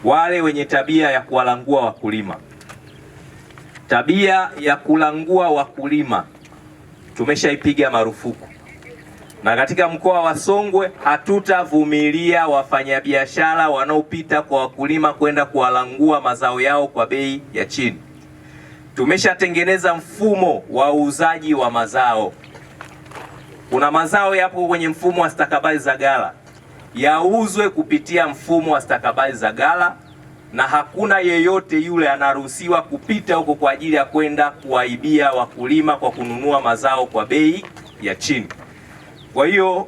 wale wenye tabia ya kuwalangua wakulima. Tabia ya kulangua wakulima tumeshaipiga marufuku, na katika mkoa wa Songwe hatutavumilia wafanyabiashara wanaopita kwa wakulima kwenda kuwalangua mazao yao kwa bei ya chini. Tumeshatengeneza mfumo wa uuzaji wa mazao. Kuna mazao yapo kwenye mfumo wa stakabadhi za ghala, yauzwe kupitia mfumo wa stakabadhi za ghala, na hakuna yeyote yule anaruhusiwa kupita huko kwa ajili ya kwenda kuwaibia wakulima kwa kununua mazao kwa bei ya chini. Kwa hiyo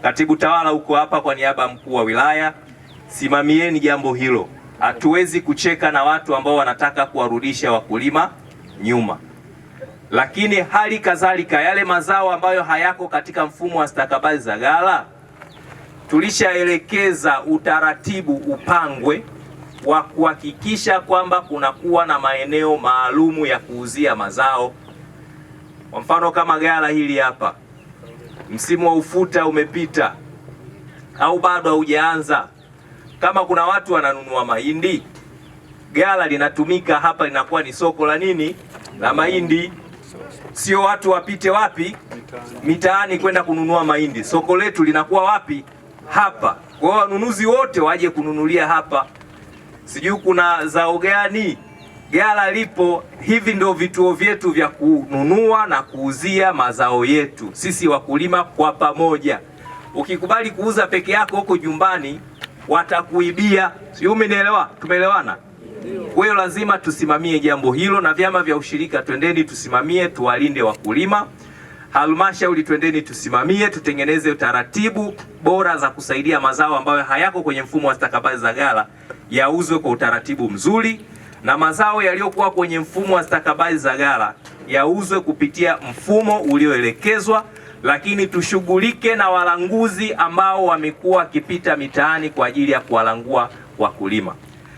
katibu tawala huko hapa, kwa niaba ya mkuu wa wilaya, simamieni jambo hilo. Hatuwezi kucheka na watu ambao wanataka kuwarudisha wakulima nyuma. Lakini hali kadhalika yale mazao ambayo hayako katika mfumo wa stakabadhi za ghala, tulishaelekeza utaratibu upangwe wa kuhakikisha kwamba kunakuwa na maeneo maalumu ya kuuzia mazao. Kwa mfano kama ghala hili hapa, msimu wa ufuta umepita au bado haujaanza, kama kuna watu wananunua mahindi, ghala linatumika hapa, linakuwa ni soko la nini? La mahindi. Sio watu wapite wapi? Mitaani kwenda kununua mahindi. Soko letu linakuwa wapi? Hapa. Kwa hiyo wanunuzi wote waje kununulia hapa. Sijui kuna zao gani, ghala lipo. Hivi ndio vituo vyetu vya kununua na kuuzia mazao yetu sisi wakulima kwa pamoja. Ukikubali kuuza peke yako huko nyumbani, watakuibia. Sio, umenielewa? Tumeelewana? Kwa hiyo lazima tusimamie jambo hilo, na vyama vya ushirika twendeni tusimamie, tuwalinde wakulima. Halmashauri twendeni tusimamie, tutengeneze utaratibu bora za kusaidia mazao ambayo hayako kwenye mfumo wa stakabadhi za ghala yauzwe kwa utaratibu mzuri, na mazao yaliyokuwa kwenye mfumo wa stakabadhi za ghala yauzwe kupitia mfumo ulioelekezwa. Lakini tushughulike na walanguzi ambao wamekuwa wakipita mitaani kwa ajili ya kuwalangua wakulima.